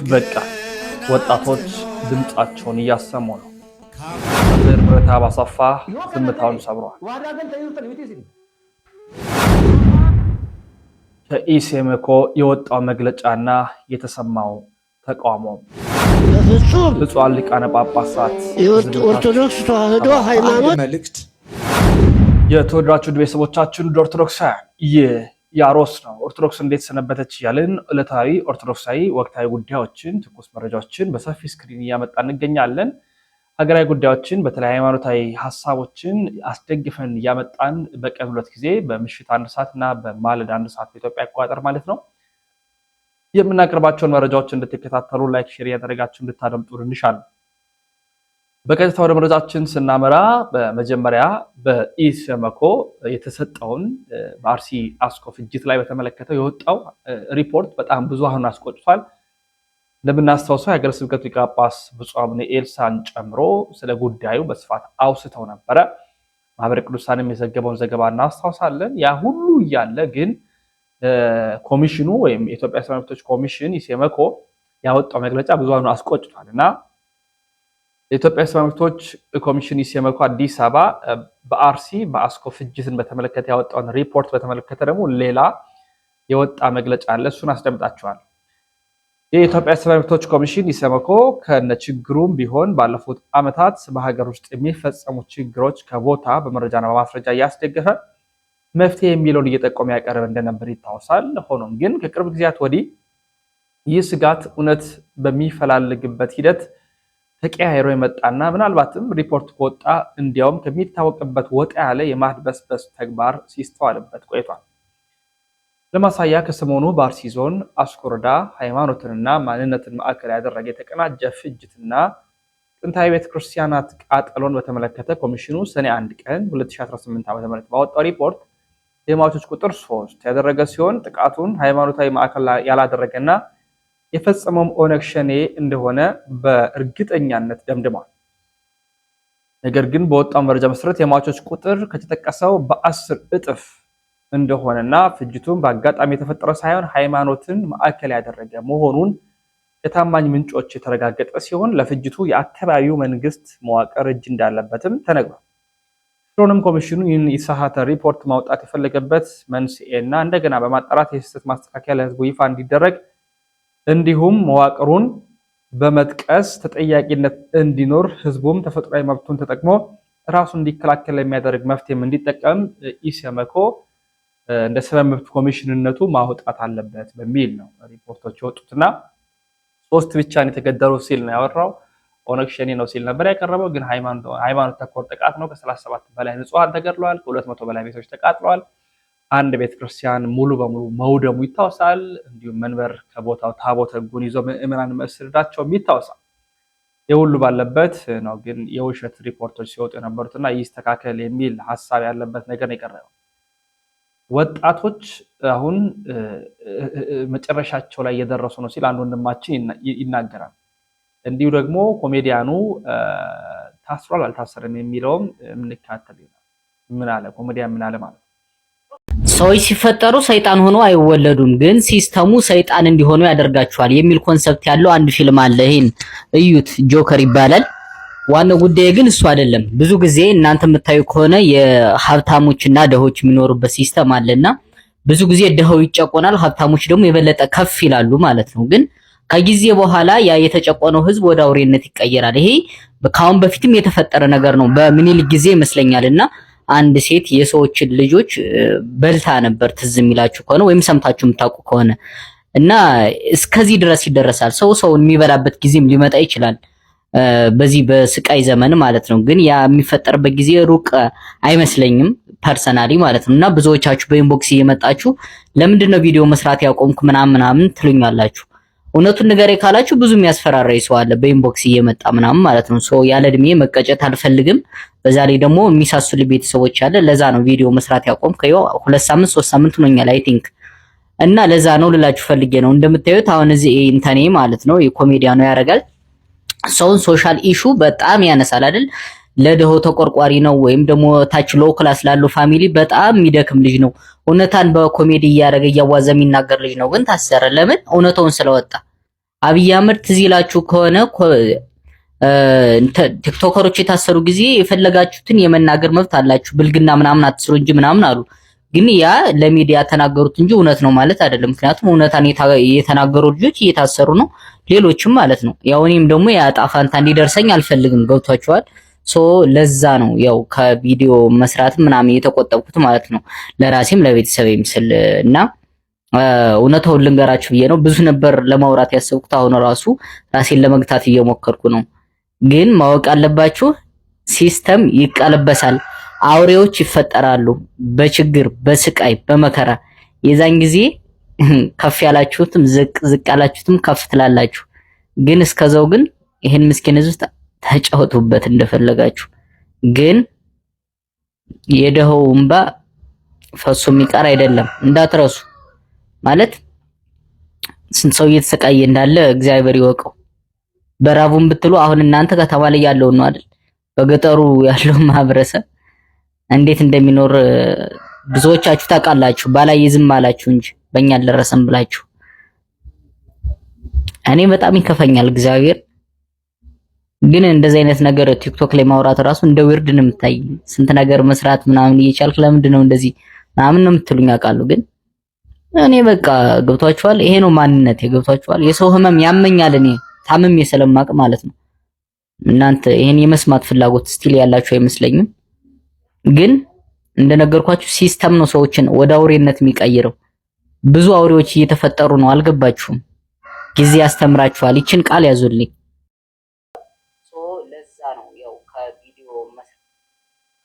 በቃ ወጣቶች ድምጻቸውን እያሰሙ ነው። መምህር ምህረተአብ አሰፋ ዝምታውን ሰብረዋል። ከኢሰመኮ የወጣው መግለጫና የተሰማው ተቃውሞ ብፁዓን ሊቃነ ጳጳሳት ኦርቶዶክስ ተዋሕዶ ሃይማኖት መልእክት። የተወደዳችሁ ቤተሰቦቻችን ኦርቶዶክሳውያን ያሮስ ነው። ኦርቶዶክስ እንዴት ሰነበተች እያልን ዕለታዊ ኦርቶዶክሳዊ ወቅታዊ ጉዳዮችን፣ ትኩስ መረጃዎችን በሰፊ ስክሪን እያመጣ እንገኛለን። ሀገራዊ ጉዳዮችን በተለይ ሃይማኖታዊ ሀሳቦችን አስደግፈን እያመጣን በቀን 2 ጊዜ በምሽት 1 ሰዓት እና በማለዳ 1 ሰዓት በኢትዮጵያ አቆጣጠር ማለት ነው የምናቀርባቸውን መረጃዎች እንድትከታተሉ ላይክ፣ ሼር እያደረጋችሁ እንድታደምጡ እንሻለን። በቀጥታ ወደ መረጃችን ስናመራ በመጀመሪያ በኢሰመኮ የተሰጠውን በአርሲ አስኮ ፍጅት ላይ በተመለከተ የወጣው ሪፖርት በጣም ብዙሃኑን አስቆጭቷል። እንደምናስታውሰው የሀገረ ስብከቱ ሊቀ ጳጳስ ብፁዕ አቡነ ኤልሳን ጨምሮ ስለ ጉዳዩ በስፋት አውስተው ነበረ። ማህበረ ቅዱሳንም የዘገበውን ዘገባ እናስታውሳለን። ያ ሁሉ እያለ ግን ኮሚሽኑ ወይም የኢትዮጵያ ሰብዓዊ መብቶች ኮሚሽን ኢሰመኮ ያወጣው መግለጫ ብዙሃኑን አስቆጭቷል እና የኢትዮጵያ ሰብዓዊ መብቶች ኮሚሽን ኢሰመኮ አዲስ አበባ በአርሲ በአስኮ ፍጅትን በተመለከተ ያወጣውን ሪፖርት በተመለከተ ደግሞ ሌላ የወጣ መግለጫ አለ። እሱን አስደምጣችኋል። የኢትዮጵያ ሰብዓዊ መብቶች ኮሚሽን ኢሰመኮ ከነችግሩም ቢሆን ባለፉት ዓመታት በሀገር ውስጥ የሚፈጸሙ ችግሮች ከቦታ በመረጃና በማስረጃ እያስደገፈ መፍትሄ የሚለውን እየጠቆመ ያቀርብ እንደነበር ይታወሳል። ሆኖም ግን ከቅርብ ጊዜያት ወዲህ ይህ ስጋት እውነት በሚፈላልግበት ሂደት ተቀያይሮ የመጣና ምናልባትም ሪፖርት ከወጣ እንዲያውም ከሚታወቅበት ወጣ ያለ የማድበስበስ ተግባር ሲስተዋልበት ቆይቷል። ለማሳያ ከሰሞኑ በአርሲ ዞን አስኮ ወረዳ ሃይማኖትንና ማንነትን ማዕከል ያደረገ የተቀናጀ ፍጅትና ጥንታዊ ቤተክርስቲያናት ቃጠሎን በተመለከተ ኮሚሽኑ ሰኔ 1 ቀን 2018 ዓ.ም ባወጣው ሪፖርት የሟቾች ቁጥር 3 ያደረገ ሲሆን ጥቃቱን ሃይማኖታዊ ማዕከል ያላደረገና የፈጸመው ኦነግ ሸኔ እንደሆነ በእርግጠኛነት ደምድሟል። ነገር ግን በወጣው መረጃ መሰረት የሟቾች ቁጥር ከተጠቀሰው በ10 እጥፍ እንደሆነና ፍጅቱን በአጋጣሚ የተፈጠረ ሳይሆን ሃይማኖትን ማዕከል ያደረገ መሆኑን የታማኝ ምንጮች የተረጋገጠ ሲሆን ለፍጅቱ የአካባቢው መንግስት መዋቅር እጅ እንዳለበትም ተነግሯል። ስለሆነም ኮሚሽኑ ይህን የተሳሳተ ሪፖርት ማውጣት የፈለገበት መንስኤና እንደገና በማጣራት የስህተት ማስተካከያ ለህዝቡ ይፋ እንዲደረግ እንዲሁም መዋቅሩን በመጥቀስ ተጠያቂነት እንዲኖር ህዝቡም ተፈጥሯዊ መብቱን ተጠቅሞ ራሱን እንዲከላከል የሚያደርግ መፍትሄም እንዲጠቀም ኢሰመኮ እንደ ሰብዓዊ መብት ኮሚሽንነቱ ማውጣት አለበት በሚል ነው ሪፖርቶች የወጡትና 3 ብቻ ነው የተገደሉ ሲል ነው ያወራው። ኦነግ ሸኔ ነው ሲል ነበር ያቀረበው። ግን ሃይማኖት ተኮር ጥቃት ነው። ከ37 በላይ ንጹሃን ተገድለዋል። ከ200 በላይ ቤቶች ተቃጥለዋል። አንድ ቤተክርስቲያን ሙሉ በሙሉ መውደሙ ይታወሳል። እንዲሁም መንበር ከቦታው ታቦተ ሕጉን ይዞ ምዕመናን መስደዳቸው ይታወሳል። የሁሉ ባለበት ነው ግን የውሸት ሪፖርቶች ሲወጡ የነበሩትና ይስተካከል የሚል ሐሳብ ያለበት ነገር ነው የቀረበው። ወጣቶች አሁን መጨረሻቸው ላይ እየደረሱ ነው ሲል አንድ ወንድማችን ይናገራል። እንዲሁ ደግሞ ኮሜዲያኑ ታስሯል አልታሰረም የሚለውም የምንከታተል ይሆናል። ምን አለ ኮሜዲያን ምን አለ ማለት ሰዎች ሲፈጠሩ ሰይጣን ሆኖ አይወለዱም፣ ግን ሲስተሙ ሰይጣን እንዲሆኑ ያደርጋቸዋል የሚል ኮንሰፕት ያለው አንድ ፊልም አለ። ይሄን እዩት፣ ጆከር ይባላል። ዋናው ጉዳይ ግን እሱ አይደለም። ብዙ ጊዜ እናንተ የምታዩ ከሆነ የሀብታሞችና ደሆች የሚኖሩበት ሲስተም አለና ብዙ ጊዜ ደሆው ይጨቆናል፣ ሀብታሞች ደግሞ የበለጠ ከፍ ይላሉ ማለት ነው። ግን ከጊዜ በኋላ ያ የተጨቆነው ህዝብ ወደ አውሬነት ይቀየራል። ይሄ ከአሁን በፊትም የተፈጠረ ነገር ነው። በምኒልክ ጊዜ ይመስለኛልና አንድ ሴት የሰዎችን ልጆች በልታ ነበር፣ ትዝ የሚላችሁ ከሆነ ወይም ሰምታችሁ የምታውቁ ከሆነ እና እስከዚህ ድረስ ይደረሳል። ሰውን የሚበላበት ጊዜም ሊመጣ ይችላል በዚህ በስቃይ ዘመን ማለት ነው። ግን ያ የሚፈጠርበት ጊዜ ሩቅ አይመስለኝም ፐርሰናሊ ማለት ነው። እና ብዙዎቻችሁ በኢንቦክስ እየመጣችሁ ለምንድነው ቪዲዮ መስራት ያቆምኩ ምናምን ትሉኛላችሁ። እውነቱን ንገሬ ካላችሁ ብዙ የሚያስፈራራይ ሰው አለ በኢንቦክስ እየመጣ ምናምን ማለት ነው። ያለ እድሜ መቀጨት አልፈልግም። በዛ ላይ ደግሞ የሚሳሱል ቤተሰቦች አለ። ለዛ ነው ቪዲዮ መስራት ያቆምኩ። 2 ሳምንት 3 ሳምንት ሆኖኛል አይ ቲንክ። እና ለዛ ነው ልላችሁ ፈልጌ ነው። እንደምታዩት አሁን እዚህ ኢንተኔ ማለት ነው የኮሜዲያኑ ያረጋል ሰውን ሶሻል ኢሹ በጣም ያነሳል አይደል? ለደሆ ተቆርቋሪ ነው ወይም ደግሞ ታች ሎ ክላስ ላለው ፋሚሊ በጣም የሚደክም ልጅ ነው። እውነታን በኮሜዲ እያደረገ እያዋዘ የሚናገር ልጅ ነው። ግን ታሰረ። ለምን? እውነታውን ስለወጣ አብይ አህመድ ትዝ ይላችሁ ከሆነ ቲክቶከሮች የታሰሩ ጊዜ የፈለጋችሁትን የመናገር መብት አላችሁ ብልግና ምናምን አትስሩ እንጂ ምናምን አሉ። ግን ያ ለሚዲያ ተናገሩት እንጂ እውነት ነው ማለት አይደለም። ምክንያቱም እውነታን የተናገሩ ልጆች እየታሰሩ ነው፣ ሌሎችም ማለት ነው። ያው እኔም ደግሞ የዕጣ ፈንታ እንዲደርሰኝ አልፈልግም። ገብቷችኋል? ለዛ ነው ያው ከቪዲዮ መስራት ምናምን የተቆጠብኩት ማለት ነው፣ ለራሴም ለቤተሰቤም ስል እና እውነታውን ልንገራችሁ ብዬ ነው። ብዙ ነበር ለማውራት ያሰብኩት። አሁን ራሱ ራሴን ለመግታት እየሞከርኩ ነው። ግን ማወቅ አለባችሁ ሲስተም ይቀለበሳል። አውሬዎች ይፈጠራሉ በችግር በስቃይ በመከራ። የዛን ጊዜ ከፍ ያላችሁትም ዝቅ ያላችሁትም ከፍ ትላላችሁ። ግን እስከዛው ግን ይሄን ምስኪን ህዝብ ተጫወቱበት እንደፈለጋችሁ። ግን የደሃው እንባ ፈሶ የሚቀር አይደለም እንዳትረሱ። ማለት ስንት ሰው እየተሰቃየ እንዳለ እግዚአብሔር ይወቀው። በራቡን ብትሉ አሁን እናንተ ከተማ ላይ ያለው ነው አይደል? በገጠሩ ያለው ማህበረሰብ እንዴት እንደሚኖር ብዙዎቻችሁ ታውቃላችሁ። ባላይ ዝም አላችሁ እንጂ በእኛ አልደረሰም ብላችሁ። እኔ በጣም ይከፈኛል እግዚአብሔር። ግን እንደዚህ አይነት ነገር ቲክቶክ ላይ ማውራት ራሱ እንደ ዊርድ ነው የምታይ። ስንት ነገር መስራት ምናምን እየቻልክ ለምንድን ነው እንደዚህ ምናምን ነው የምትሉኝ አውቃለሁ። ግን እኔ በቃ ገብቷችኋል። ይሄ ነው ማንነቴ። ገብቷችኋል። የሰው ህመም ያመኛል እኔ ታምሜ ስለማቅ ማለት ነው። እናንተ ይሄን የመስማት ፍላጎት ስቲል ያላችሁ አይመስለኝም። ግን እንደነገርኳችሁ ሲስተም ነው ሰዎችን ወደ አውሬነት የሚቀይረው። ብዙ አውሬዎች እየተፈጠሩ ነው። አልገባችሁም? ጊዜ ያስተምራችኋል። ይችን ቃል ያዙልኝ። ለዛ ነው ያው ከቪዲዮ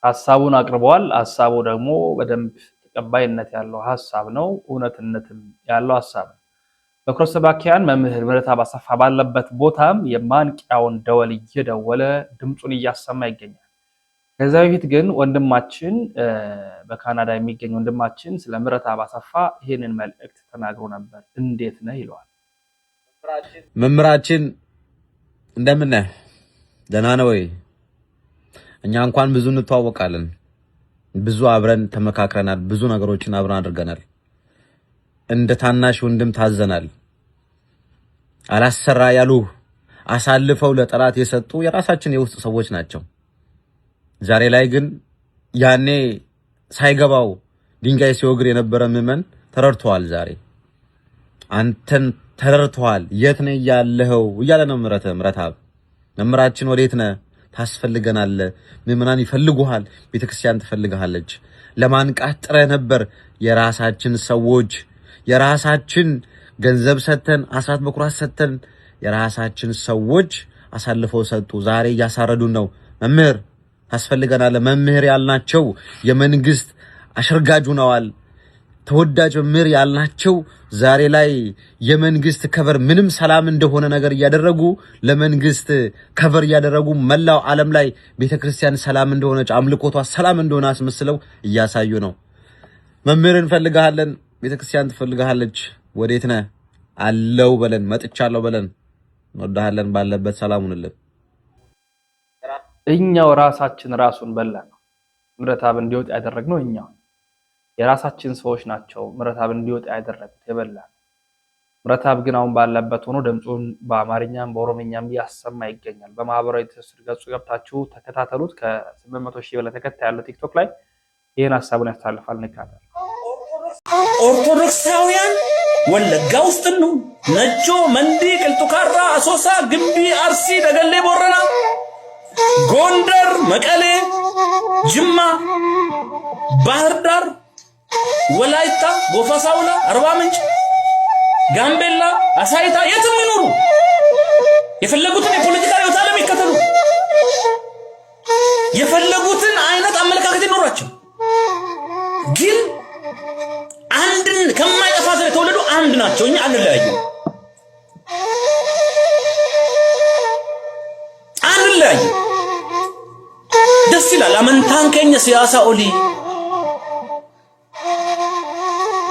ሐሳቡን አቅርበዋል። ሐሳቡ ደግሞ በደንብ ተቀባይነት ያለው ሐሳብ ነው። እውነትነትም ያለው ሐሳብ ነው። በክሮስ ሰባኪያን መምህር ምህረተአብ አሰፋ ባለበት ቦታም የማንቂያውን ደወል እየደወለ ድምጹን እያሰማ ይገኛል። ከዛ በፊት ግን ወንድማችን በካናዳ የሚገኝ ወንድማችን ስለ ምህረተአብ አሰፋ ይሄንን መልእክት ተናግሮ ነበር። እንዴት ነህ ይለዋል። መምህራችን እንደምን ነህ? ደህና ነው ወይ? እኛ እንኳን ብዙ እንተዋወቃለን። ብዙ አብረን ተመካክረናል። ብዙ ነገሮችን አብረን አድርገናል። እንደ ታናሽ ወንድም ታዘናል። አላሰራ ያሉ አሳልፈው ለጠላት የሰጡ የራሳችን የውስጥ ሰዎች ናቸው። ዛሬ ላይ ግን ያኔ ሳይገባው ድንጋይ ሲወግር የነበረ ምዕመን ተረድቷል። ዛሬ አንተን ተረድቷል። የት ነህ ያለኸው እያለ ነው ምህረተአብ። መምህራችን ወዴት ነህ? ታስፈልገናለህ። ምዕመናን ይፈልጉሃል። ቤተክርስቲያን ትፈልግሃለች። ለማንቃት ጥረህ ነበር። የራሳችን ሰዎች የራሳችን ገንዘብ ሰተን አስራት በኩራት ሰተን የራሳችን ሰዎች አሳልፈው ሰጡ። ዛሬ እያሳረዱን ነው። መምህር ታስፈልገናለህ። መምህር ያልናቸው የመንግስት አሸርጋጅ ሆነዋል። ተወዳጅ መምህር ያልናቸው ዛሬ ላይ የመንግስት ከቨር ምንም ሰላም እንደሆነ ነገር እያደረጉ ለመንግስት ከቨር እያደረጉ መላው ዓለም ላይ ቤተክርስቲያን ሰላም እንደሆነች አምልኮቷ ሰላም እንደሆነ አስመስለው እያሳዩ ነው። መምህር እንፈልጋለን። ቤተክርስቲያን ትፈልጋለች። ወዴት ነህ? አለው በለን። መጥቻለሁ በለን። እንወዳለን። ባለበት ሰላም ሁንልን። እኛው ራሳችን ራሱን በላን። ምህረተአብ እንዲወጣ ያደረግነው እኛው የራሳችን ሰዎች ናቸው። ምህረተአብ እንዲወጣ ያደረጉት የበላን። ምህረተአብ ግን አሁን ባለበት ሆኖ ድምጹን በአማርኛም በኦሮምኛም እያሰማ ይገኛል። በማህበራዊ ትስስር ገጹ ገብታችሁ ተከታተሉት። ከ800 ሺህ በላይ ተከታይ ያለው ቲክቶክ ላይ ይሄን ሐሳቡን ያስተላልፋል። እንካታለን። ኦርቶዶክሳውያን ወለጋ ውስጥ ነው፣ ነጆ፣ መንዲ፣ ቅልጡካራ፣ አሶሳ፣ ግንቢ፣ አርሲ፣ ደገሌ፣ ቦረና፣ ጎንደር፣ መቀሌ፣ ጅማ፣ ባህር ዳር፣ ወላይታ፣ ጎፋ ሳውላ፣ አርባ ምንጭ፣ ጋምቤላ፣ አሳይታ የትም ይኖሩ የፈለጉትን የፖለቲካ ርዕዮተ ዓለም ይከተሉ፣ የፈለጉትን አይነት አመለካከት ይኖራቸው፣ ግን አንድን ከማይጠፋ ዘር የተወለዱ አንድ ናቸው። እኛ አንለያይም፣ አንለያይም። ደስ ይላል። አመንታን ከኛ ሲያሳ ኦሊ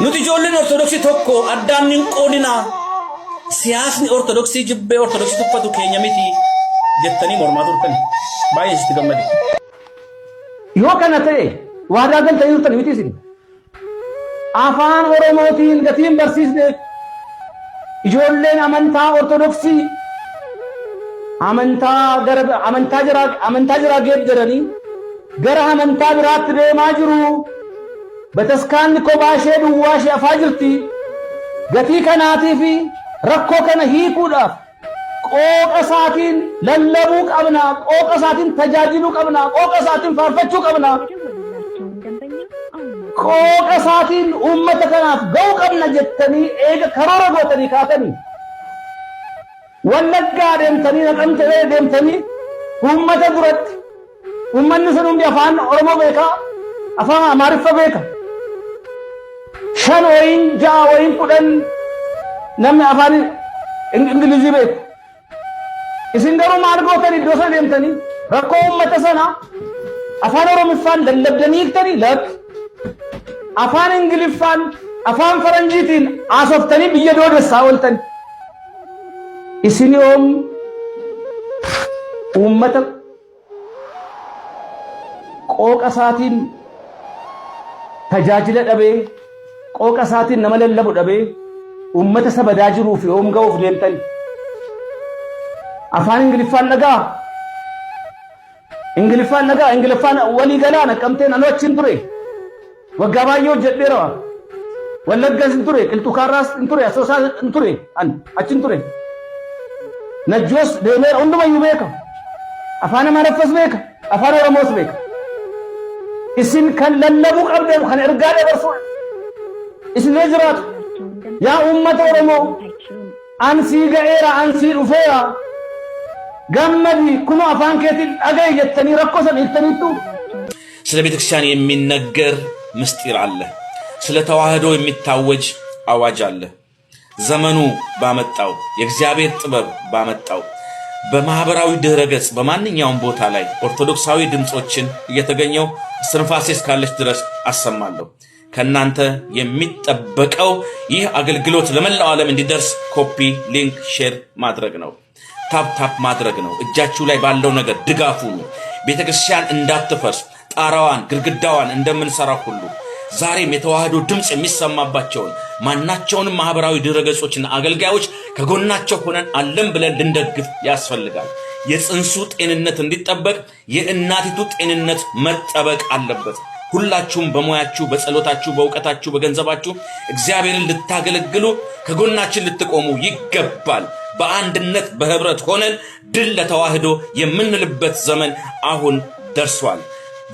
ኑቲ ጆልን ኦርቶዶክሲ ቶኮ አዳንን ቆዲና ሲያስኒ ኦርቶዶክሲ ጅቤ ኦርቶዶክሲ ቱፈቱ ከኛ ሚቲ ጀተኒ ሞርማቱርተን ባይስ ትገመዲ ዮ ከነተ ዋዳ ገን ተይርተን ሚቲ ሲል አፋን ኦሮሞቲን ገቲን በርሲስኔ ijoolleen amantaa jira geeddaranii gara amantaa biraatti deemaa jiru. Bataskaanni kophaa ishee duwwaa ishee afaa jirti. Gatii kanaatii fi rakkoo kana hiikuudhaaf qooqa isaatiin lallabuu qabna, qooqa isaatiin tajaajiluu qabna, qooqa isaatiin faarfachuu qabna, qooqa isaatiin uummata kanaaf ga'uu qabna jettanii eega karoora gootanii kaatanii Wallaggaa deemtanii Naqamtee deemtanii uummata duratti uummanni sun hundi afaan Oromoo beeka, afaan Amaariffa beeka. 5 ወይም 6 ወይም 10 namni afaan Ingilizii beeku. Isin garuu maal gootanii iddoo sana deemtanii rakkoo uummata sana afaan Oromiffaan lallabdanii hiiktanii lakki. Afaan Ingiliffaan afaan Faranjiitiin haasoftanii biyya doodessaa ooltanii. Isin yoom uummata qooqa isaatiin tajaajila dhabee qooqa isaatiin nama lallabu dhabee uummata sabadaa jiruuf yoom ga'uuf deemtani. Afaan Ingiliffaan dhagaa Ingiliffaan walii galaa Naqamtee anoo achiin ture waggaa baay'ee hojjedheera. Wallaggaas hin ture, Qilxukaarraas hin ture, Asoosaas hin ture, achiin ture. Najjoos deemeera, hundumayyuu beeka. Afaan Amaaraffas beeka, afaan Oromoos beeka. Isin kan lallabuu qabdan kan ergaa dabarsuu isinee jiraatu. Yaa uummata Oromoo ansii ga'eera, ansii dhufeera. Gammadi kunoo afaan keetiin dhaga'i jettanii rakkoo sana hiiktaniittu. ስለ ቤተክርስቲያን የሚነገር ምስጢር አለ። ስለ ተዋህዶ የሚታወጅ አዋጅ አለ። ዘመኑ ባመጣው የእግዚአብሔር ጥበብ ባመጣው በማህበራዊ ድህረ ገጽ በማንኛውም ቦታ ላይ ኦርቶዶክሳዊ ድምጾችን እየተገኘው እስትንፋሴ እስካለች ድረስ አሰማለሁ። ከናንተ የሚጠበቀው ይህ አገልግሎት ለመላው ዓለም እንዲደርስ ኮፒ ሊንክ ሼር ማድረግ ነው። ታፕ ማድረግ ነው። እጃችሁ ላይ ባለው ነገር ድጋፉ ነው። ቤተክርስቲያን እንዳትፈርስ ጣራዋን ግድግዳዋን እንደምንሰራ ሁሉ ዛሬም የተዋህዶ ድምጽ የሚሰማባቸውን ማናቸውንም ማህበራዊ ድረገጾችና አገልጋዮች ከጎናቸው ሆነን አለም ብለን ልንደግፍ ያስፈልጋል። የጽንሱ ጤንነት እንዲጠበቅ የእናቲቱ ጤንነት መጠበቅ አለበት። ሁላችሁም በሙያችሁ፣ በጸሎታችሁ፣ በእውቀታችሁ፣ በገንዘባችሁ እግዚአብሔርን ልታገለግሉ ከጎናችን ልትቆሙ ይገባል። በአንድነት በህብረት ሆነን ድል ለተዋህዶ የምንልበት ዘመን አሁን ደርሷል።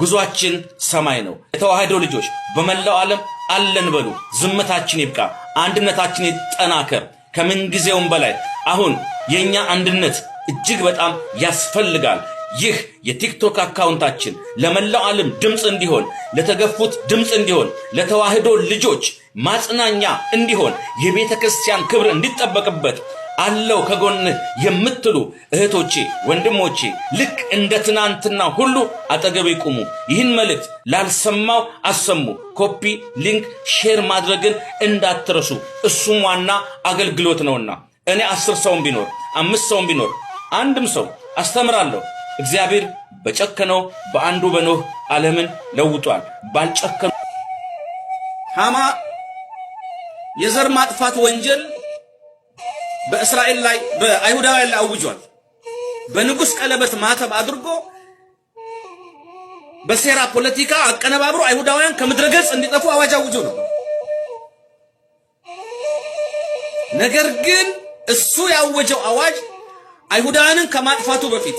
ጉዟችን ሰማይ ነው። የተዋህዶ ልጆች በመላው ዓለም አለን በሉ። ዝምታችን ይብቃ፣ አንድነታችን ይጠናከር። ከምን ጊዜውም በላይ አሁን የኛ አንድነት እጅግ በጣም ያስፈልጋል። ይህ የቲክቶክ አካውንታችን ለመላው ዓለም ድምጽ እንዲሆን፣ ለተገፉት ድምጽ እንዲሆን፣ ለተዋህዶ ልጆች ማጽናኛ እንዲሆን፣ የቤተ ክርስቲያን ክብር እንዲጠበቅበት አለው ከጎን የምትሉ እህቶቼ ወንድሞቼ ልክ እንደ ትናንትና ሁሉ አጠገቤ ቁሙ። ይህን መልእክት ላልሰማው አሰሙ። ኮፒ ሊንክ ሼር ማድረግን እንዳትረሱ። እሱም ዋና አገልግሎት ነውና እኔ 10 ሰውም ቢኖር 5 ሰውም ቢኖር አንድም ሰው አስተምራለሁ። እግዚአብሔር በጨከነው በአንዱ በኖህ ዓለምን ለውጧል። ባልጨከነው ሃማ የዘር ማጥፋት ወንጀል በእስራኤል ላይ በአይሁዳውያን ላይ አውጇል። በንጉስ ቀለበት ማተብ አድርጎ በሴራ ፖለቲካ አቀነባብሮ አይሁዳውያን ከምድረገጽ እንዲጠፉ አዋጅ አውጆ ነው። ነገር ግን እሱ ያወጀው አዋጅ አይሁዳውያንን ከማጥፋቱ በፊት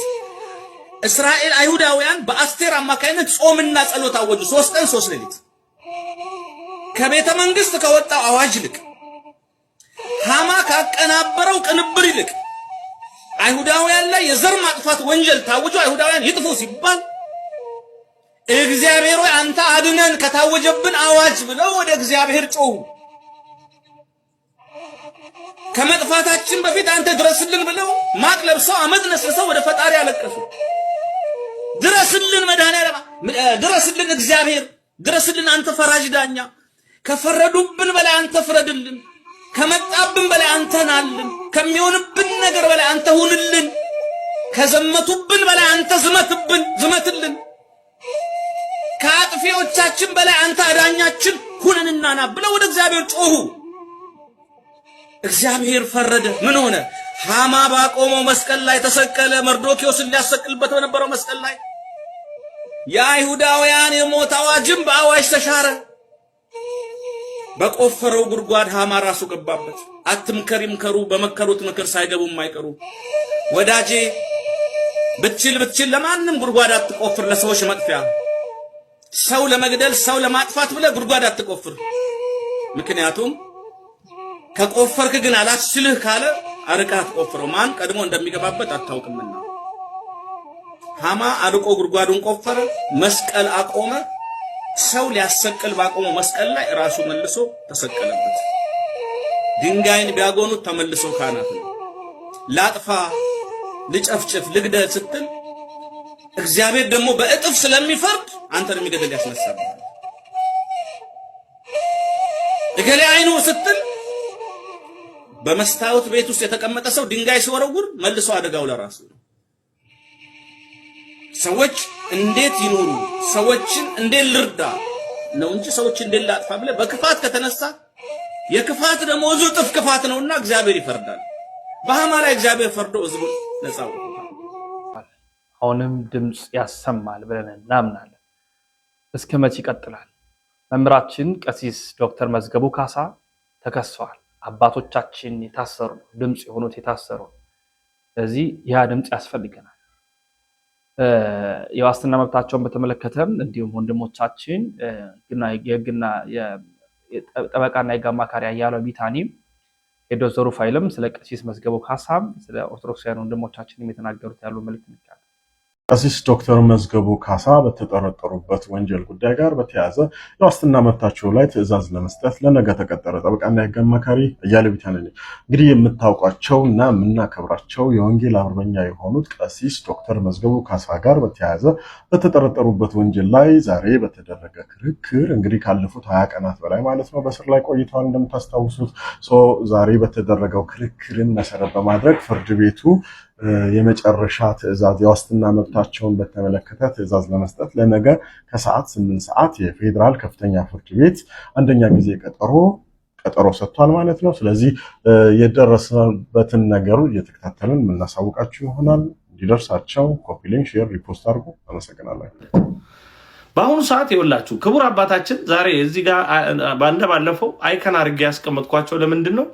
እስራኤል አይሁዳውያን በአስቴር አማካይነት ጾምና ጸሎት አወጁ። 3 ቀን 3 ሌሊት ከቤተ መንግስት ከወጣው አዋጅ ልክ ሃማ ካቀናበረው ቅንብር ይልቅ አይሁዳውያን ላይ የዘር ማጥፋት ወንጀል ታውጆ አይሁዳውያን ይጥፉ ሲባል እግዚአብሔር ሆይ አንተ አድነን ከታወጀብን አዋጅ ብለው ወደ እግዚአብሔር ጮሁ። ከመጥፋታችን በፊት አንተ ድረስልን ብለው ማቅ ለብሰው አመድ ነስሰው ወደ ፈጣሪ ያለቀሱ። ድረስልን መድኃኒዓለም፣ ድረስልን እግዚአብሔር፣ ድረስልን አንተ ፈራጅ ዳኛ፣ ከፈረዱብን በላይ አንተ ፍረድልን፣ ከመጣብን በላይ አንተ ናልን፣ ከሚሆንብን ነገር በላይ አንተ ሁንልን፣ ከዘመቱብን በላይ አንተ ዝመትልን፣ ከአጥፊዎቻችን በላይ አንተ አዳኛችን ሁነንና ና ብለው ወደ እግዚአብሔር ጮሁ። እግዚአብሔር ፈረደ። ምን ሆነ? ሃማ ባቆመው መስቀል ላይ ተሰቀለ። መርዶክዮስን ሊያሰቅልበት በነበረው መስቀል ላይ የአይሁዳውያን የሞት አዋጅም በአዋጅ ተሻረ። በቆፈረው ጉድጓድ ሃማ ራሱ ገባበት። አትምከር ይምከሩ፣ በመከሩት ምክር ሳይገቡም አይቀሩ። ወዳጄ ብትችል ለማንም ጉድጓድ አትቆፍር፣ ለሰዎች መጥፊያ። ሰው ለመግደል ሰው ለማጥፋት ብለህ ጉድጓድ አትቆፍር። ምክንያቱም ከቆፈርክ ግን አላስችልህ ካለ አርቀህ አትቆፍረው። ማን ቀድሞ እንደሚገባበት አታውቅምና። ሃማ አርቆ ጉድጓዱን ቆፈረ፣ መስቀል አቆመ። ሰው ሊያሰቅል ባቆመው መስቀል ላይ ራሱ መልሶ ተሰቀለበት። ድንጋይን ቢያጎኑት ተመልሶ ካህናት ነው። ላጥፋ፣ ልጨፍጭፍ፣ ልግደል ስትል እግዚአብሔር ደግሞ በእጥፍ ስለሚፈርድ አንተን የሚገድል ያስነሳብሃል። እገሌ አይኑ ስትል በመስታወት ቤት ውስጥ የተቀመጠ ሰው ድንጋይ ሲወረውር መልሶ አደጋው ለራሱ ነው። ሰዎች እንዴት ይኖሩ፣ ሰዎችን እንዴት ልርዳ ነው እንጂ ሰዎችን እንዴት ላጥፋ ብለህ በክፋት ከተነሳ የክፋት ደሞዙ እጥፍ ክፋት ነውና እግዚአብሔር ይፈርዳል። በሃማ ላይ እግዚአብሔር ፈርዶ ሕዝቡን ነፃ አውጥቷል። አሁንም ድምፅ ያሰማል ብለን እናምናለን። እስከ መቼ ይቀጥላል? መምህራችን ቀሲስ ዶክተር መዝገቡ ካሳ ተከሰዋል። አባቶቻችን የታሰሩ ድምፅ የሆኑት የታሰሩ። ስለዚህ ያ ድምፅ ያስፈልገናል። የዋስትና መብታቸውን በተመለከተም እንዲሁም ወንድሞቻችን የህግና ጠበቃና የህግ አማካሪ አያሌው ቢታኒም ሄዶ ዙሩፋኤልም ስለ ቀሲስ መዝገቡ ካሳም ስለ ኦርቶዶክሳውያን ወንድሞቻችን የተናገሩት ያሉ መልእክት ነው። ቀሲስ ዶክተር መዝገቡ ካሳ በተጠረጠሩበት ወንጀል ጉዳይ ጋር በተያያዘ የዋስትና መብታቸው ላይ ትዕዛዝ ለመስጠት ለነገ ተቀጠረ። ጠበቃና የህግ አማካሪ አያሌው ቢታኒ እንግዲህ የምታውቋቸው እና የምናከብራቸው የወንጌል አርበኛ የሆኑት ቀሲስ ዶክተር መዝገቡ ካሳ ጋር በተያያዘ በተጠረጠሩበት ወንጀል ላይ ዛሬ በተደረገ ክርክር እንግዲህ ካለፉት 20 ቀናት በላይ ማለት ነው በስር ላይ ቆይተዋል። እንደምታስታውሱት ዛሬ በተደረገው ክርክርን መሰረት በማድረግ ፍርድ ቤቱ የመጨረሻ ትዕዛዝ የዋስትና መብታቸውን በተመለከተ ትዕዛዝ ለመስጠት ለነገ ከሰዓት 8 ሰዓት የፌዴራል ከፍተኛ ፍርድ ቤት አንደኛ ጊዜ ቀጠሮ ሰጥቷል ማለት ነው። ስለዚህ የደረሰበትን ነገሩ እየተከታተልን የምናሳውቃችሁ ይሆናል። እንዲደርሳቸው ኮፒ ሊንክ፣ ሼር፣ ሪፖስት አድርጉ። አመሰግናለሁ። በአሁኑ ሰዓት ይኸውላችሁ ክቡር አባታችን ዛሬ እዚህ ጋር ባለፈው አይከን አድርጌ ያስቀመጥኳቸው ለምንድን ነው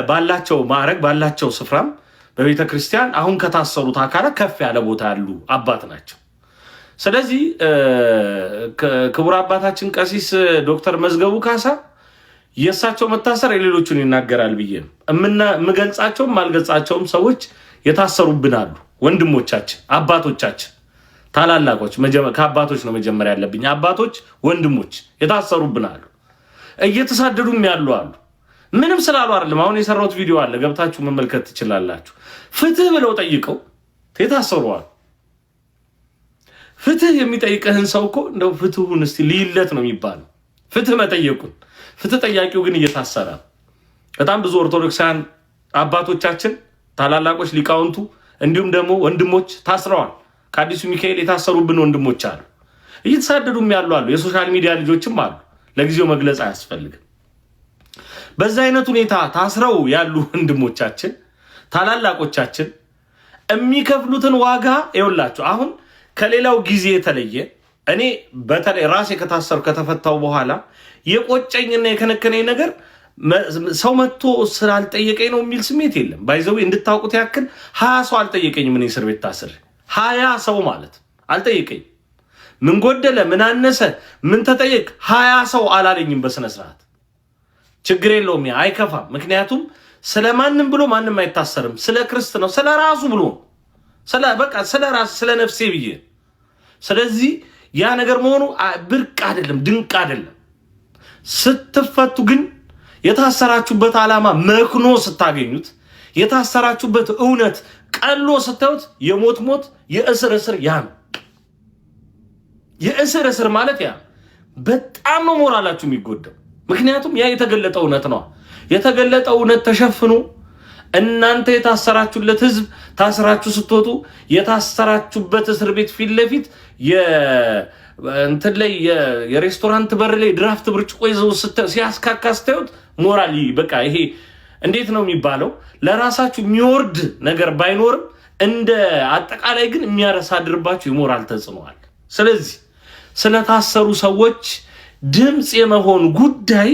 ባላቸው ማዕረግ ባላቸው ስፍራም በቤተ ክርስቲያን አሁን ከታሰሩት አካላት ከፍ ያለ ቦታ ያሉ አባት ናቸው። ስለዚህ ክቡር አባታችን ቀሲስ ዶክተር መዝገቡ ካሳ የእሳቸው መታሰር የሌሎቹን ይናገራል ብዬ ነው የምገልጻቸውም ማልገልጻቸውም ሰዎች የታሰሩብን አሉ። ወንድሞቻችን፣ አባቶቻችን፣ ታላላቆች ከአባቶች ነው መጀመሪያ ያለብኝ። አባቶች፣ ወንድሞች የታሰሩብን አሉ። እየተሳደዱም ያሉ አሉ። ምንም ስላሉ አይደለም። አሁን የሰራሁት ቪዲዮ አለ፣ ገብታችሁ መመልከት ትችላላችሁ። ፍትህ ብለው ጠይቀው የታሰሩዋል። ፍትህ የሚጠይቅህን ሰው እኮ እንደው ፍትሁን እስቲ ልይለት ነው የሚባለው። ፍትህ መጠየቁን ፍትህ ጠያቂው ግን እየታሰረ። በጣም ብዙ ኦርቶዶክሳውያን አባቶቻችን፣ ታላላቆች፣ ሊቃውንቱ እንዲሁም ደግሞ ወንድሞች ታስረዋል። ከአዲሱ ሚካኤል የታሰሩብን ወንድሞች አሉ። እየተሳደዱም ያሉ አሉ። የሶሻል ሚዲያ ልጆችም አሉ። ለጊዜው መግለጽ አያስፈልግም። በዛ አይነት ሁኔታ ታስረው ያሉ ወንድሞቻችን ታላላቆቻችን የሚከፍሉትን ዋጋ ይኸውላችሁ። አሁን ከሌላው ጊዜ የተለየ እኔ በተለይ ራሴ ከታሰሩ ከተፈታው በኋላ የቆጨኝና የከነከነኝ ነገር ሰው መጥቶ ስላልጠየቀኝ ነው የሚል ስሜት የለም። ባይዘው እንድታውቁት ያክል 20 ሰው አልጠየቀኝም። ምን እስር ቤት ታስሬ 20 ሰው ማለት አልጠየቀኝ። ምን ጎደለ፣ ምን አነሰ፣ ምን ተጠየቅ 20 ሰው አላለኝም በስነ ስርዓት። ችግር የለውም፣ አይከፋም። ምክንያቱም ስለማንም ብሎ ማንም አይታሰርም። ስለ ክርስቶስ ስለ ራሱ ብሎ ስለ ራስ ስለ ነፍሴ ብዬ። ስለዚህ ያ ነገር መሆኑ ብርቅ አይደለም፣ ድንቅ አይደለም። ስትፈቱ ግን የታሰራችሁበት ዓላማ መክኖ ስታገኙት፣ የታሰራችሁበት እውነት ቀሎ ስታዩት የሞት የእስር ያ ነው። የእስር ማለት ያ በጣም ነው ሞራላችሁ የሚጎዳው። ምክንያቱም ያ የተገለጠ እውነት ነው። የተገለጠ እውነት ተሸፍኖ እናንተ የታሰራችሁለት ህዝብ ታስራችሁ ስትወጡ የታሰራችሁበት እስር ቤት ፊት ለፊት እንትን ላይ የሬስቶራንት በር ላይ ድራፍት ብርጭቆ ይዘው ሲያስካካስተውት ሞራል በቃ ይሄ እንዴት ነው የሚባለው? ለራሳችሁ የሚወርድ ነገር ባይኖርም እንደ አጠቃላይ ግን የሚያረሳድርባችሁ የሞራል ተጽዕኖዋል። ስለዚህ ስለታሰሩ ሰዎች ድምጽ የመሆን ጉዳይ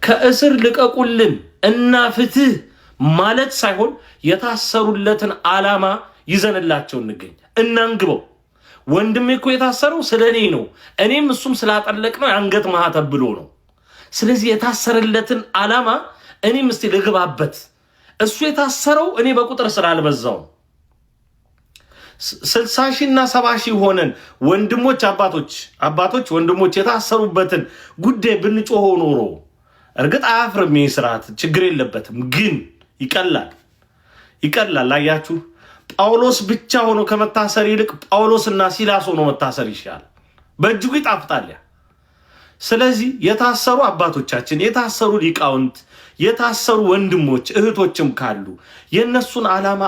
ከእስር ልቀቁልን እና ፍትህ ማለት ሳይሆን የታሰሩለትን ዓላማ ይዘንላቸው እንገኝ እናንግበው። ወንድሜ እኮ የታሰረው ስለኔ ነው፣ እኔም እሱም ስላጠለቅ ነው አንገት ማህተብ ብሎ ነው። ስለዚህ የታሰረለትን ዓላማ እኔም እስቲ ልግባበት። እሱ የታሰረው እኔ በቁጥር ስላልበዛው 60 ሺህ እና 70 ሺህ ሆነን ወንድሞች አባቶች ወንድሞች የታሰሩበትን ጉዳይ ብንጮሆ ኖሮ እርግጥ አያፍርም። ይህ ስርዓት ችግር የለበትም፣ ግን ይቀላል። አያችሁ፣ ጳውሎስ ብቻ ሆኖ ከመታሰር ይልቅ ጳውሎስና ሲላስ ሆኖ መታሰር ይሻላል። በእጅጉ ይጣፍጣል። ስለዚህ የታሰሩ አባቶቻችን፣ የታሰሩ ሊቃውንት፣ የታሰሩ ወንድሞች እህቶችም ካሉ የነሱን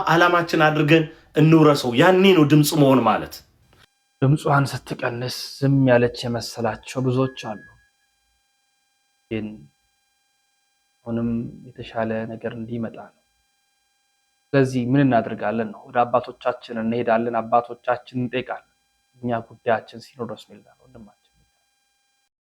ዓላማችን አድርገን እንውረሰው። ያኔ ነው ድምጽ መሆን ማለት። ድምጿን ስትቀንስ ዝም ያለች የመሰላቸው ብዙዎች አሉ። ግን አሁንም የተሻለ ነገር እንዲመጣ ነው። ስለዚህ ምን እናደርጋለን ነው? ወደ አባቶቻችን እንሄዳለን፣ አባቶቻችን እንጠይቃለን። እኛ ጉዳያችን ሲኖዶስ ሚል ነው ወንድማችን።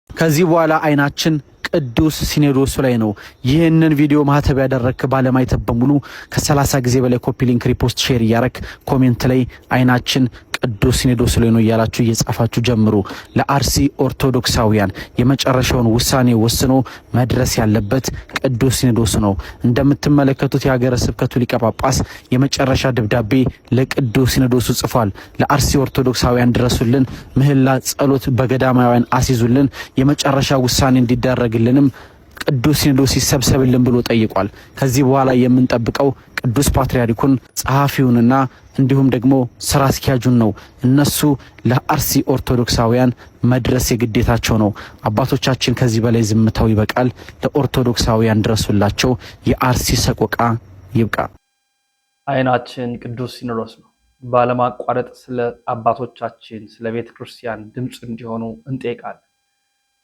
ከዚህ በኋላ አይናችን ቅዱስ ሲኖዶሱ ላይ ነው። ይህንን ቪዲዮ ማህተብ ያደረክ ባለማይተብ በሙሉ ከ30 ጊዜ በላይ ኮፒ ሊንክ፣ ሪፖስት፣ ሼር እያረክ ኮሜንት ላይ አይናችን ቅዱስ ሲኖዶሱ ላይ ነው እያላችሁ እየጻፋችሁ ጀምሩ። ለአርሲ ኦርቶዶክሳውያን የመጨረሻውን ውሳኔ ወስኖ መድረስ ያለበት ቅዱስ ሲኖዶሱ ነው። እንደምትመለከቱት የሀገረ ስብከቱ ሊቀ ጳጳስ የመጨረሻ ደብዳቤ ለቅዱስ ሲኖዶሱ ጽፏል። ለአርሲ ኦርቶዶክሳውያን ድረሱልን፣ ምህላ ጸሎት በገዳማውያን አስይዙልን፣ የመጨረሻ ውሳኔ እንዲደረግልንም ቅዱስ ሲኖዶስ ይሰብሰብልን ብሎ ጠይቋል። ከዚህ በኋላ የምንጠብቀው ቅዱስ ፓትርያርኩን ጸሐፊውንና እንዲሁም ደግሞ ስራ አስኪያጁን ነው። እነሱ ለአርሲ ኦርቶዶክሳውያን መድረስ የግዴታቸው ነው። አባቶቻችን ከዚህ በላይ ዝምታው ይበቃል። ለኦርቶዶክሳውያን ድረሱላቸው። የአርሲ ሰቆቃ ይብቃ። አይናችን ቅዱስ ሲኖዶስ ነው። ባለማቋረጥ ስለ አባቶቻችን ስለ ቤተ ክርስቲያን ድምፅ እንዲሆኑ እንጠይቃለን።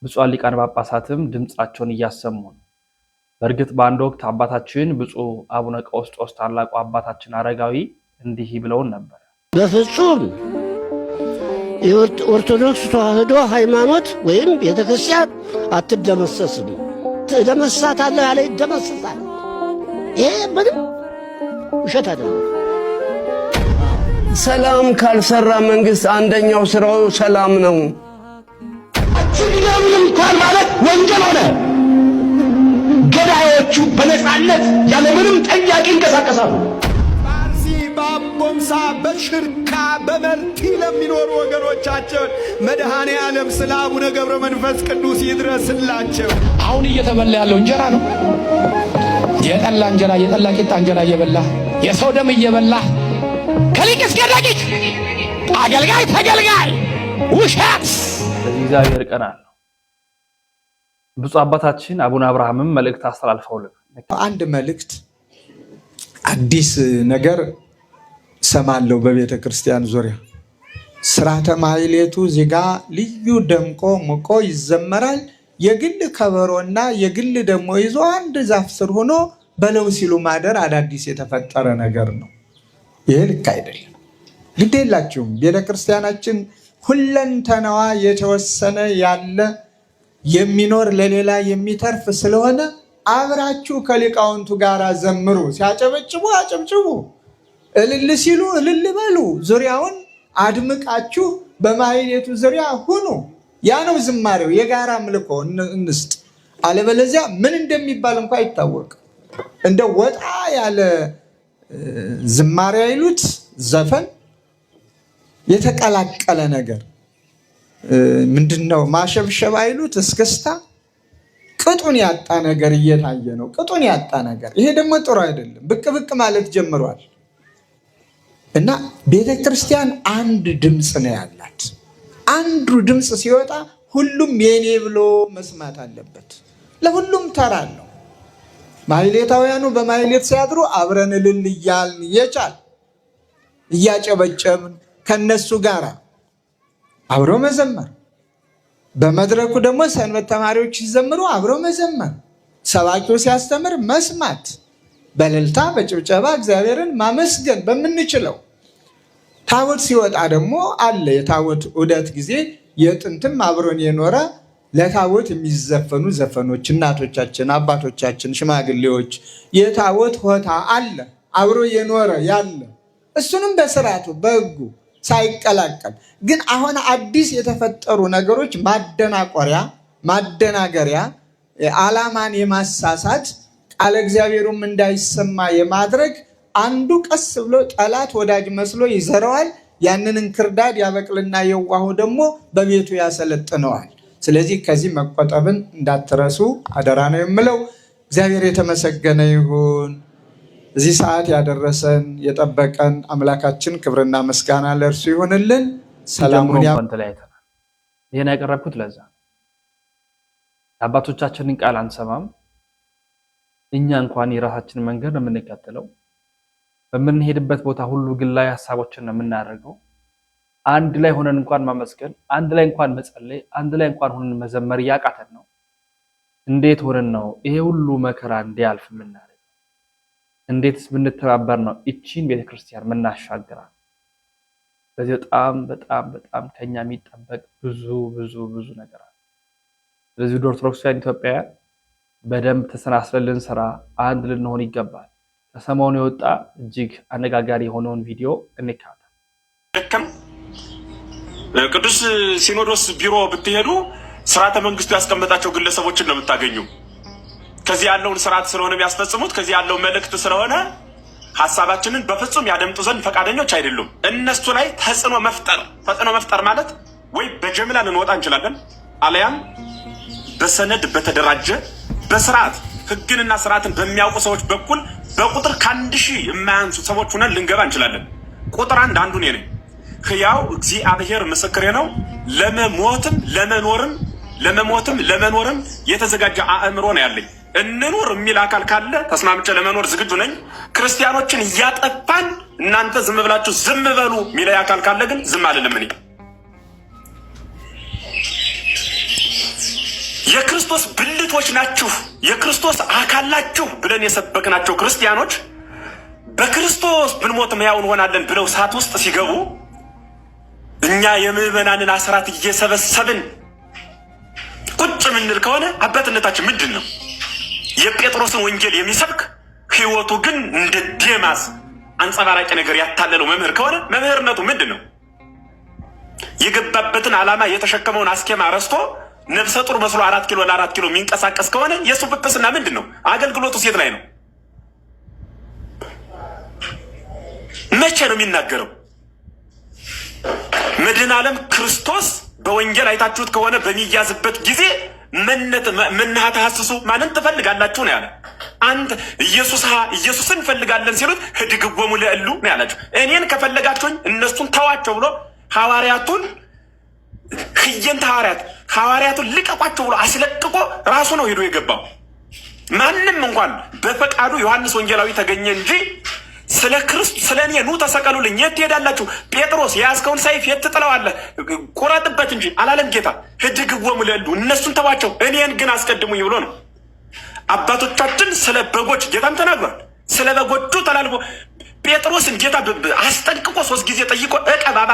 ብፁዓን ሊቃነ ጳጳሳትም ድምፃቸውን እያሰሙ ነው። በእርግጥ በአንድ ወቅት አባታችን ብፁዕ አቡነ ቀውስጦስ ታላቁ አባታችን አረጋዊ እንዲህ ብለውን ነበር። በፍጹም የኦርቶዶክስ ተዋህዶ ሃይማኖት ወይም ቤተክርስቲያን አትደመሰስም። ትደመሳታለህ ያለ ይደመሰሳል። ይሄ ምንም ውሸት አይደለም። ሰላም ካልሰራ መንግስት አንደኛው ስራው ሰላም ነው። አትግደሉን እንኳን ማለት ወንጀል ሆነ። ገዳዮቹ በነፃነት ያለምንም ጠያቂ ይንቀሳቀሳሉ። በአርሲ በአቦምሳ በሽርካ በመርቲ ለሚኖሩ ወገኖቻችን መድኃኔ ዓለም ስለ አቡነ ገብረ መንፈስ ቅዱስ ይድረስላቸው። አሁን እየተበላ ያለው እንጀራ ነው። የጠላ እንጀራ፣ የጠላ ቂጣ እንጀራ እየበላ የሰው ደም እየበላ ከሊቅ እስከ ደቂቅ አገልጋይ ተገልጋይ ውሸት። እግዚአብሔር ቀናል። ብፁዕ አባታችን አቡነ አብርሃምም መልእክት አስተላልፈውልን አንድ መልእክት አዲስ ነገር ሰማለው። በቤተ ክርስቲያን ዙሪያ ስርዓተ ማህሌቱ ዚጋ ልዩ ደምቆ ሞቆ ይዘመራል። የግል ከበሮና የግል ደሞ ይዞ አንድ ዛፍ ስር ሆኖ በለው ሲሉ ማደር አዳዲስ የተፈጠረ ነገር ነው። ይሄ ልክ አይደለም። ግድ የላችሁም። ቤተ ክርስቲያናችን ሁለንተናዋ የተወሰነ ያለ የሚኖር ለሌላ የሚተርፍ ስለሆነ አብራችሁ ከሊቃውንቱ ጋር ዘምሩ። ሲያጨበጭቡ አጨብጭቡ፣ እልል ሲሉ እልል በሉ። ዙሪያውን አድምቃችሁ በማህሌቱ ዙሪያ ሁኑ። ያ ነው ዝማሬው። የጋራ አምልኮ እንስጥ። አለበለዚያ ምን እንደሚባል እንኳን አይታወቅም። እንደ ወጣ ያለ ዝማሬ አይሉት ዘፈን የተቀላቀለ ነገር ምንድነው? ማሸብሸብ አይሉት እስክስታ ቅጡን ያጣ ነገር እየታየ ነው። ቅጡን ያጣ ነገር። ይሄ ደግሞ ጥሩ አይደለም። ብቅ ብቅ ማለት ጀምሯል። እና ቤተክርስቲያን አንድ ድምፅ ነው ያላት። አንዱ ድምፅ ሲወጣ ሁሉም የኔ ብሎ መስማት አለበት። ለሁሉም ተራ ነው። ማህሌታውያኑ በማህሌት ሲያድሩ አብረን እልል እያልን የቻል እያጨበጨብን ከነሱ ጋር አብሮ መዘመር በመድረኩ ደግሞ ሰንበት ተማሪዎች ሲዘምሩ አብሮ መዘመር፣ ሰባኪው ሲያስተምር መስማት፣ በእልልታ በጭብጨባ እግዚአብሔርን ማመስገን በምንችለው። ታቦት ሲወጣ ደግሞ አለ የታቦት ዑደት ጊዜ የጥንትም አብሮን የኖረ ለታቦት የሚዘፈኑ ዘፈኖች እናቶቻችን፣ አባቶቻችን፣ ሽማግሌዎች የታቦት ሆታ አለ አብሮ የኖረ ያለ እሱንም በስርዓቱ በሕጉ ሳይቀላቀል ግን አሁን አዲስ የተፈጠሩ ነገሮች ማደናቆሪያ፣ ማደናገሪያ፣ ዓላማን የማሳሳት ቃለ እግዚአብሔሩም እንዳይሰማ የማድረግ አንዱ ቀስ ብሎ ጠላት ወዳጅ መስሎ ይዘረዋል። ያንን እንክርዳድ ያበቅልና የዋሁ ደግሞ በቤቱ ያሰለጥነዋል። ስለዚህ ከዚህ መቆጠብን እንዳትረሱ አደራ ነው የምለው። እግዚአብሔር የተመሰገነ ይሁን። እዚህ ሰዓት ያደረሰን የጠበቀን አምላካችን ክብርና ምስጋና ለእርሱ ይሁንልን። ሰላሙን ተለያይተናል። ይሄን ያቀረብኩት ለዛ አባቶቻችንን ቃል አንሰማም። እኛ እንኳን የራሳችንን መንገድ ነው የምንከተለው። በምንሄድበት ቦታ ሁሉ ግላዊ ሐሳቦችን ነው የምናደርገው። አንድ ላይ ሆነን እንኳን ማመስገን፣ አንድ ላይ እንኳን መጸለይ፣ አንድ ላይ እንኳን ሆነን መዘመር ያቃተን ነው። እንዴት ሆነን ነው ይሄ ሁሉ መከራ እንዲያልፍ የምናደርገው? እንዴትስ ብንተባበር ነው እቺን ቤተክርስቲያን የምናሻግራት? ስለዚህ በጣም በጣም በጣም ከኛ የሚጠበቅ ብዙ ብዙ ብዙ ነገር አለ። ስለዚህ ኦርቶዶክሳውያን ኢትዮጵያውያን በደንብ ተሰናስለን ልንሰራ አንድ ልንሆን ይገባል። ከሰሞኑ የወጣ እጅግ አነጋጋሪ የሆነውን ቪዲዮ እንካተል። ቅዱስ ሲኖዶስ ቢሮ ብትሄዱ ስርዓተ መንግስቱ ያስቀመጣቸው ግለሰቦችን ነው የምታገኙ። ከዚህ ያለውን ስርዓት ስለሆነ የሚያስፈጽሙት፣ ከዚህ ያለው መልእክት ስለሆነ ሐሳባችንን በፍጹም ያደምጡ ዘንድ ፈቃደኞች አይደሉም። እነሱ ላይ ተጽዕኖ መፍጠር ማለት ወይ በጀምላ ልንወጣ እንችላለን፣ አለያም በሰነድ በተደራጀ በስርዓት ህግንና ስርዓትን በሚያውቁ ሰዎች በኩል በቁጥር ከ1000 የማያንሱ ሰዎች ሆነን ልንገባ እንችላለን። ቁጥር አንዱ እኔ ነኝ። ሕያው እግዚአብሔር ምስክሬ ነው። ለመሞትም ለመኖርም የተዘጋጀ አእምሮ ነው ያለኝ። እንኑር የሚል አካል ካለ ተስማምቼ ለመኖር ዝግጁ ነኝ። ክርስቲያኖችን እያጠፋን እናንተ ዝም ብላችሁ ዝም በሉ የሚለኝ አካል ካለ ግን ዝም አልልም። እኔ የክርስቶስ ብልቶች ናችሁ፣ የክርስቶስ አካል ናችሁ ብለን የሰበክናቸው ክርስቲያኖች በክርስቶስ ብንሞት ሕያው እንሆናለን ብለው እሳት ውስጥ ሲገቡ እኛ የምዕመናንን አስራት እየሰበሰብን ቁጭ ምንል ከሆነ አባትነታችን ምንድን ነው? የጴጥሮስን ወንጌል የሚሰብክ ሕይወቱ ግን እንደ ዴማስ አንጸባራቂ ነገር ያታለለው መምህር ከሆነ መምህርነቱ ምንድን ነው? የገባበትን ዓላማ የተሸከመውን አስኬማ ረስቶ ነፍሰ ጡር መስሎ 4 ኪሎ ለ4 ኪሎ የሚንቀሳቀስ ከሆነ የእሱ ጵጵስና ምንድን ነው? አገልግሎቱ ሴት ላይ ነው። መቼ ነው የሚናገረው? መድኃኔ ዓለም ክርስቶስ በወንጌል አይታችሁት ከሆነ በሚያዝበት ጊዜ መናሃ ተሐስሱ ማንን ትፈልጋላችሁ ነው ያለ። አንተ ኢየሱስን እንፈልጋለን ሲሉት ህድግዎሙ ለእሉ ነው ያላቸው። እኔን ከፈለጋችሁኝ እነሱን ተዋቸው ብሎ ሐዋርያቱን ህየንተ ሐዋርያቱን ልቀቋቸው ብሎ አስለቅቆ ራሱ ነው ሄዶ የገባው። ማንም እንኳን በፈቃዱ ዮሐንስ ወንጌላዊ ተገኘ እንጂ ስለ ክርስቶስ ስለ እኔ ኑ ተሰቀሉልኝ የት ትሄዳላችሁ? ጴጥሮስ የያዝከውን ሰይፍ የት ትጥለዋለህ? ቁረጥበት እንጂ አላለም ጌታ። ህድግዎሙ ለእሉ እነሱን ተዋቸው እኔን ግን አስቀድሙኝ ብሎ ነው። አባቶቻችን ስለ በጎች ጌታም ተናግሯል። ስለ በጎቹ ተላልፎ ጴጥሮስን ጌታ አስጠንቅቆ 3 ጊዜ ጠይቆ እቀባባ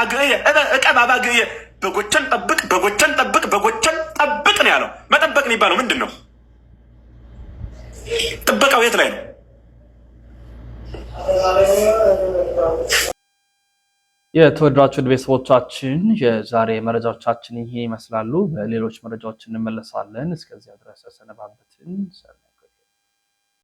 ግየ በጎችን ጠብቅ ነው ያለው። መጠበቅ የሚባለው ምንድን ነው? ጥበቃው የት ላይ ነው? የተወደዳችሁ ቤተሰቦቻችን የዛሬ መረጃዎቻችን ይሄ ይመስላሉ። በሌሎች መረጃዎች እንመለሳለን። እስከዚያ ድረስ ሰነባበትን።